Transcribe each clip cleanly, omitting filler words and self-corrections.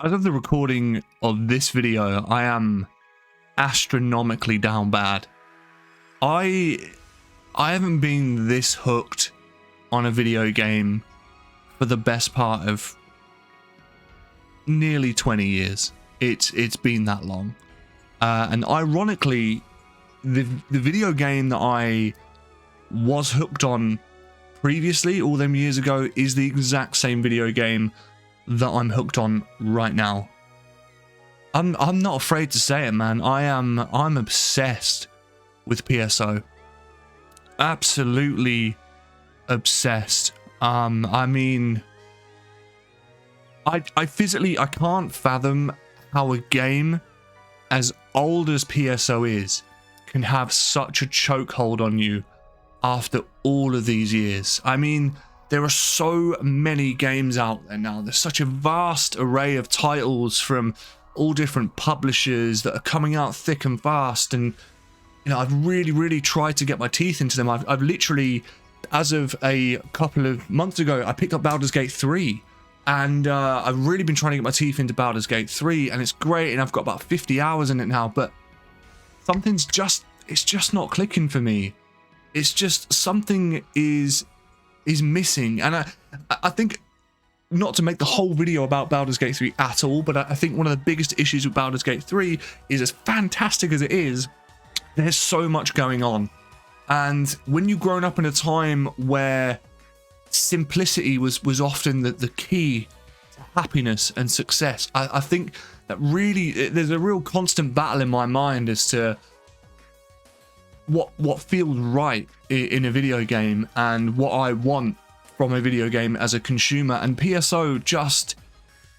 As of the recording of this video, I am astronomically down bad. I haven't been this hooked on a video game for the best part of nearly 20 years. It's been that long. And ironically, the video game that I was hooked on previously, all them years ago, is the exact same video game that I'm hooked on right now. I'm not afraid to say it, man. I'm obsessed with PSO. Absolutely obsessed. I mean, I can't fathom how a game as old as PSO is can have such a chokehold on you after all of these years. I mean, there are so many games out there now. There's such a vast array of titles from all different publishers that are coming out thick and fast, and you know, I've really tried to get my teeth into them. I've literally, as of a couple of months ago, I picked up Baldur's Gate 3, and I've really been trying to get my teeth into Baldur's Gate 3, and it's great, and I've got about 50 hours in it now, but something's just not clicking for me. It's just something is missing, and I think, not to make the whole video about Baldur's Gate 3 at all, but I think one of the biggest issues with Baldur's Gate 3 is, as fantastic as it is, there's so much going on. And when you've grown up in a time where simplicity was often the key to happiness and success, I think that really there's a real constant battle in my mind as to what feels right in a video game and what I want from a video game as a consumer, and PSO just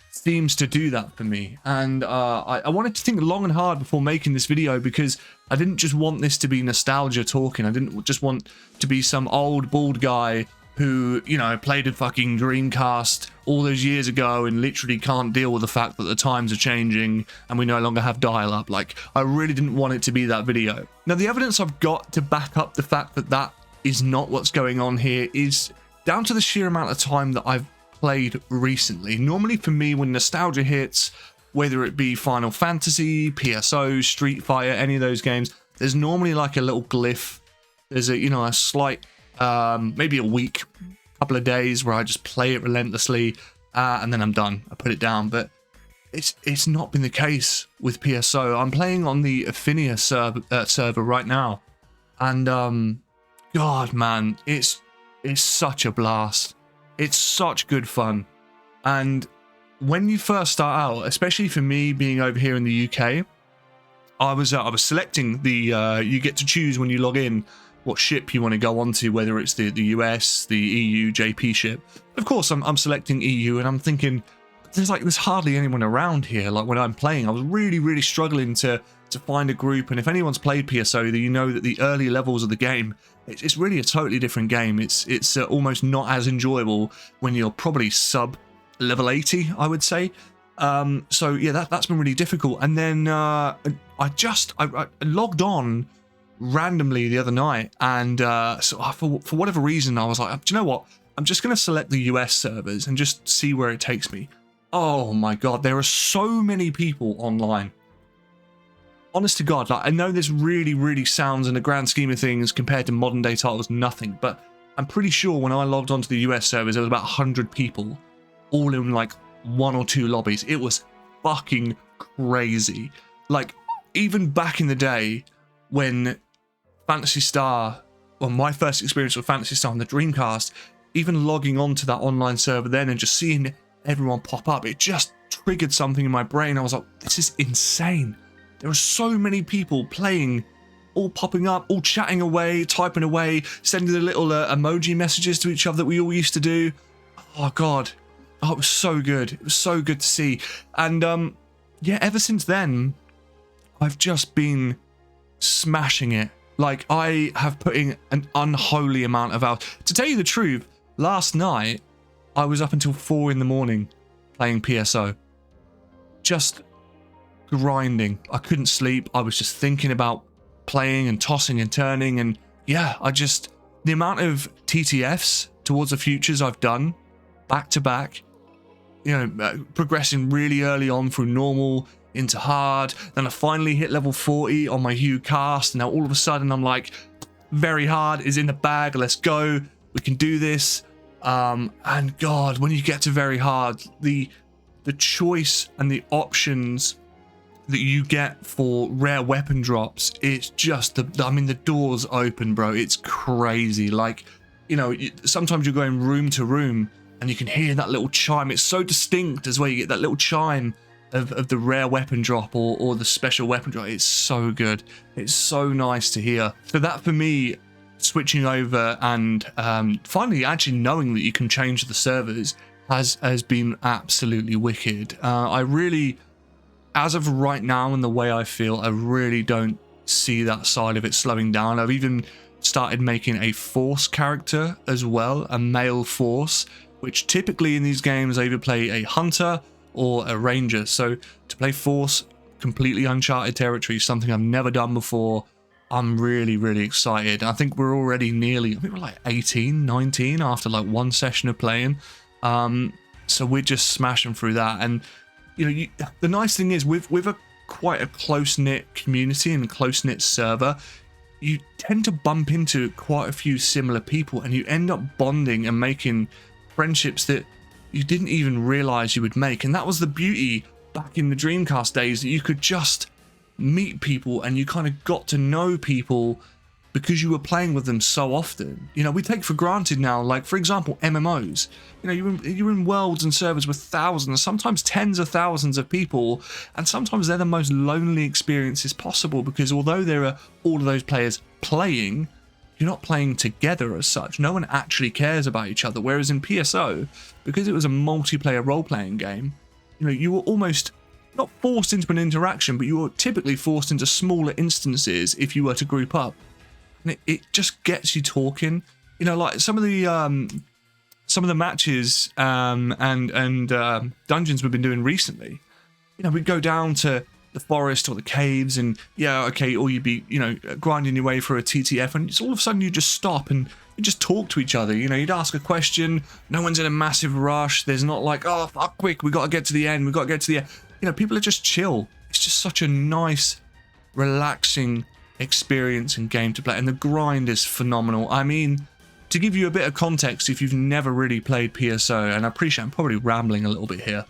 seems to do that for me. And I wanted to think long and hard before making this video, because I didn't just want this to be nostalgia talking. I didn't just want to be some old bald guy who, you know, played a fucking Dreamcast all those years ago and literally can't deal with the fact that the times are changing and we no longer have dial-up. Like, I really didn't want it to be that video. Now, the evidence I've got to back up the fact that that is not what's going on here is down to the sheer amount of time that I've played recently. Normally for me, when nostalgia hits, whether it be Final Fantasy, PSO, Street Fighter, any of those games, there's normally like a little glyph. There's a, you know, a slight, maybe a week, couple of days where I just play it relentlessly, and then I'm done. I put it down. But it's not been the case with PSO. I'm playing on the Ephinea server right now, and God, man, it's such a blast. It's such good fun. And when you first start out, especially for me being over here in the UK, I was selecting the you get to choose when you log in what ship you want to go onto, whether it's the US, the EU, JP ship. Of course, I'm selecting EU, and I'm thinking there's hardly anyone around here. Like, when I'm playing, I was really struggling to find a group. And if anyone's played PSO, then you know that the early levels of the game, it's really a totally different game. It's almost not as enjoyable when you're probably sub level 80, I would say. So yeah, that's been really difficult. And then I logged on randomly the other night, and so for whatever reason, I was like, do you know what? I'm just going to select the US servers and just see where it takes me. Oh my God, there are so many people online. Honest to God, like, I know this really sounds, in the grand scheme of things, compared to modern day titles, nothing, but I'm pretty sure when I logged onto the US servers, there was about 100 people, all in like 1 or 2 lobbies. It was fucking crazy. Like, even back in the day when Phantasy Star, well, my first experience with Phantasy Star on the Dreamcast, even logging onto that online server then and just seeing everyone pop up, it just triggered something in my brain. I was like, this is insane. There are so many people playing, all popping up, all chatting away, typing away, sending the little emoji messages to each other that we all used to do. Oh God, oh, it was so good. It was so good to see. And yeah, ever since then, I've just been smashing it. Like, I have put in an unholy amount of hours. To tell you the truth, last night, I was up until 4 in the morning playing PSO. Just grinding. I couldn't sleep. I was just thinking about playing and tossing and turning, and yeah, the amount of TTFs towards the futures I've done back to back progressing really early on through normal into hard. Then I finally hit level 40 on my Hue cast. And now all of a sudden I'm like, very hard is in the bag. Let's go. We can do this. And God, when you get to very hard, the choice and the options that you get for rare weapon drops, it's just the doors open, bro. It's crazy. Like, sometimes you're going room to room and you can hear that little chime. It's so distinct as well. You get that little chime of the rare weapon drop or the special weapon drop. It's so good. It's so nice to hear. So that for me, switching over and finally actually knowing that you can change the servers has been absolutely wicked. I really, as of right now and the way I feel, I really don't see that side of it slowing down. I've even started making a force character as well, a male force, which typically in these games I either play a hunter or a ranger. So to play force, completely uncharted territory, something I've never done before. I'm really, really excited. I think we're already nearly, I think we're like 18, 19 after like one session of playing. So we're just smashing through that. And the nice thing is with quite a close-knit community and close-knit server, you tend to bump into quite a few similar people and you end up bonding and making friendships that you didn't even realize you would make. And that was the beauty back in the Dreamcast days, that you could just meet people and you kind of got to know people because you were playing with them so often. We take for granted now, like for example MMOs, you're in worlds and servers with thousands, sometimes tens of thousands of people, and sometimes they're the most lonely experiences possible, because although there are all of those players playing, you're not playing together as such. No one actually cares about each other. Whereas in PSO, because it was a multiplayer role-playing game, you were almost not forced into an interaction, but you were typically forced into smaller instances if you were to group up. And it just gets you talking. Like some of the matches and dungeons we've been doing recently. We'd go down to the forest or the caves, and or you'd be grinding your way through a TTF, and all of a sudden you just stop and you just talk to each other. You'd ask a question. No one's in a massive rush. There's not like, oh fuck, quick, we got to get to the end. We got to get to the end. People are just chill. It's just such a nice, relaxing experience and game to play, and the grind is phenomenal. I mean, to give you a bit of context, if you've never really played PSO, and I appreciate I'm probably rambling a little bit here,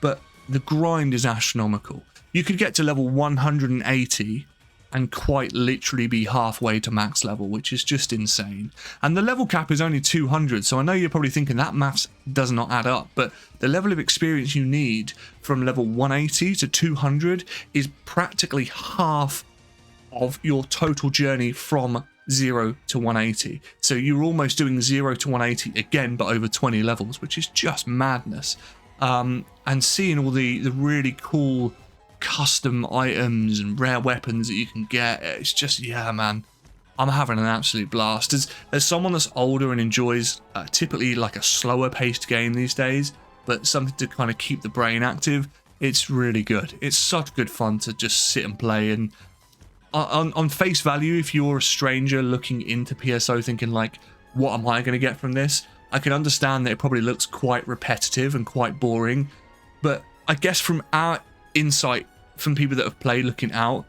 but the grind is astronomical. You could get to level 180 and quite literally be halfway to max level, which is just insane. And the level cap is only 200, so I know you're probably thinking that maths does not add up, but the level of experience you need from level 180 to 200 is practically half of your total journey from 0 to 180. So you're almost doing 0 to 180 again, but over 20 levels, which is just madness. And seeing all the really cool custom items and rare weapons that you can get, it's just, yeah, man, I'm having an absolute blast. As someone that's older and enjoys typically like a slower paced game these days, but something to kind of keep the brain active, it's really good. It's such good fun to just sit and play. And on face value, if you're a stranger looking into PSO thinking like, what am I going to get from this? I can understand that it probably looks quite repetitive and quite boring, but I guess from our insight, from people that have played looking out,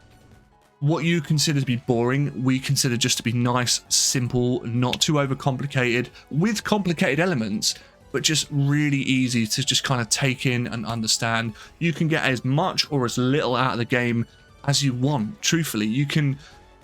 what you consider to be boring, we consider just to be nice, simple, not too overcomplicated, with complicated elements, but just really easy to just kind of take in and understand. You can get as much or as little out of the game as you want. Truthfully, you can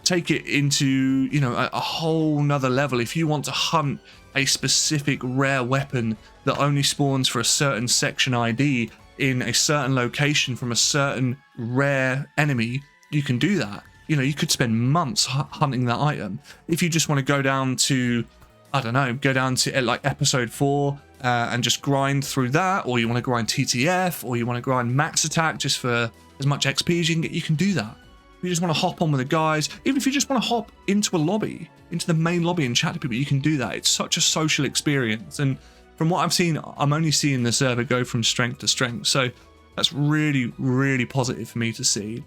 take it into a whole nother level. If you want to hunt a specific rare weapon that only spawns for a certain section ID in a certain location from a certain rare enemy, you can do that. You could spend months hunting that item. If you just want to go down to, I don't know, go down to like episode 4 and just grind through that, or you want to grind TTF, or you want to grind max attack just for as much XP as you can get, you can do that. If you just want to hop on with the guys, even if you just want to hop into a lobby, into the main lobby and chat to people, you can do that. It's such a social experience. And from what I've seen, I'm only seeing the server go from strength to strength. So that's really, really positive for me to see.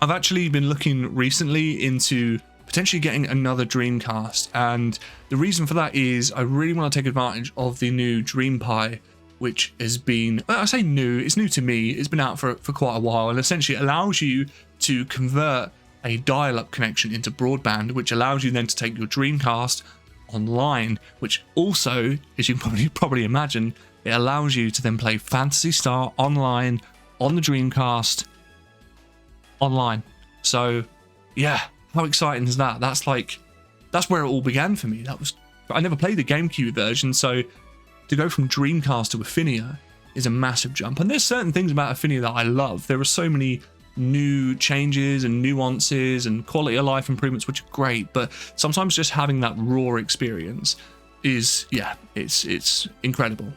I've actually been looking recently into potentially getting another Dreamcast. And the reason for that is I really want to take advantage of the new Dream Pi which has been, I say new, it's new to me, it's been out for quite a while, and essentially allows you to convert a dial-up connection into broadband, which allows you then to take your Dreamcast online, which also, as you can probably imagine, it allows you to then play Phantasy Star online on the Dreamcast online. So yeah, how exciting is that? That's where it all began for me. I never played the GameCube version, so to go from Dreamcast to Ephinea is a massive jump. And there's certain things about Ephinea that I love. There are so many new changes and nuances and quality of life improvements, which are great, but sometimes just having that raw experience is, yeah, it's incredible.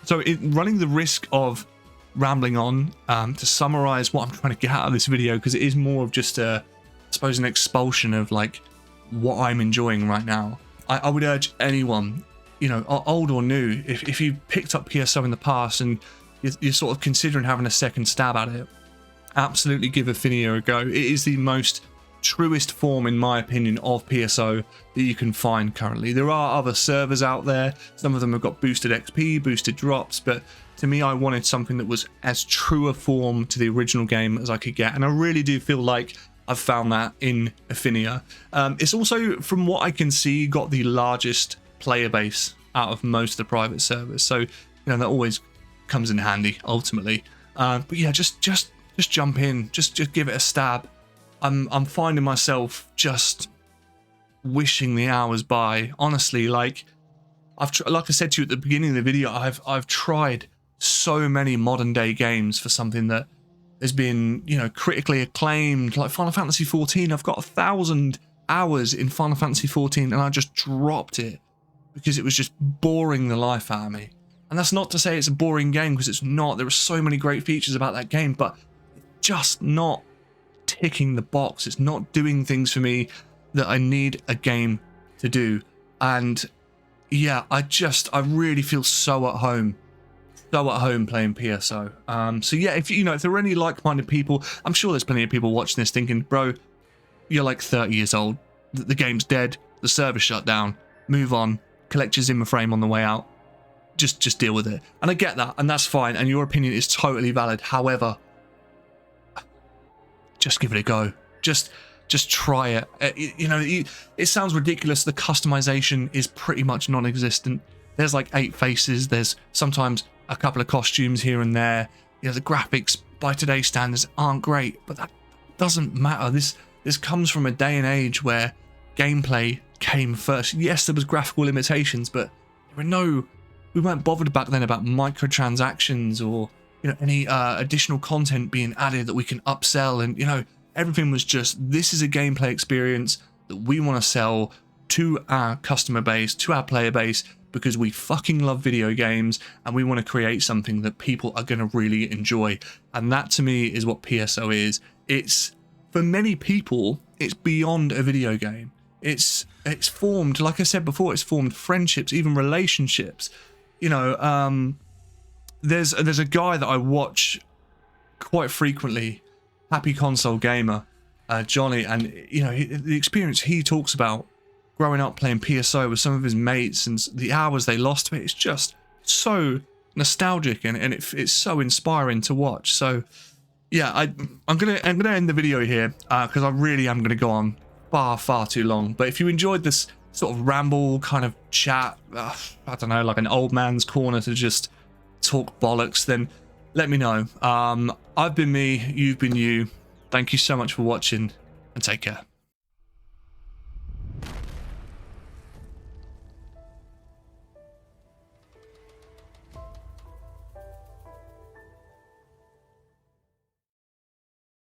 So running the risk of rambling on, to summarize what I'm trying to get out of this video, because it is more of just I suppose an expulsion of like what I'm enjoying right now. I would urge anyone, you know, old or new, if you picked up PSO in the past and you're sort of considering having a second stab at it, absolutely give Ephinea a go. It is the most truest form, in my opinion, of PSO that you can find currently. There are other servers out there. Some of them have got boosted XP, boosted drops, but to me, I wanted something that was as true a form to the original game as I could get, and I really do feel like I've found that in Ephinea. It's also, from what I can see, got the largest player base out of most of the private servers, so you know that always comes in handy ultimately. But yeah, just jump in, just give it a stab. I'm finding myself just wishing the hours by. Honestly, like like I said to you at the beginning of the video, I've tried so many modern day games for something that has been, you know, critically acclaimed, like Final Fantasy 14. I've got 1,000 hours in Final Fantasy 14, and I just dropped it because it was just boring the life out of me. And that's not to say it's a boring game, because it's not. There are so many great features about that game, but just not ticking the box. It's not doing things for me that I need a game to do. And yeah, I really feel so at home playing PSO. So yeah, if there are any like-minded people, I'm sure there's plenty of people watching this thinking, bro, you're like 30 years old, the game's dead, the server's shut down, move on, collect your Zimmer frame on the way out, just deal with it. And I get that, and that's fine, and your opinion is totally valid. However, just give it a go. Just try it. It sounds ridiculous. The customization is pretty much non-existent. There's like 8 faces. There's sometimes a couple of costumes here and there. You know, the graphics by today's standards aren't great, but that doesn't matter. This comes from a day and age where gameplay came first. Yes, there was graphical limitations, but we weren't bothered back then about microtransactions or any additional content being added that we can upsell, and everything was just, this is a gameplay experience that we want to sell to our customer base, to our player base, because we fucking love video games and we want to create something that people are going to really enjoy. And that to me is what PSO is. It's, for many people, it's beyond a video game. It's formed, like I said before, it's formed friendships, even relationships. There's a guy that I watch quite frequently, Happy Console Gamer, Johnny, and the experience he talks about growing up playing PSO with some of his mates and the hours they lost to it, it's just so nostalgic, and it's so inspiring to watch. So yeah, I'm gonna end the video here because I really am gonna go on far too long. But if you enjoyed this sort of ramble kind of chat, I don't know, like an old man's corner to just talk bollocks, then let me know. I've been me, you've been you. Thank you so much for watching, and take care.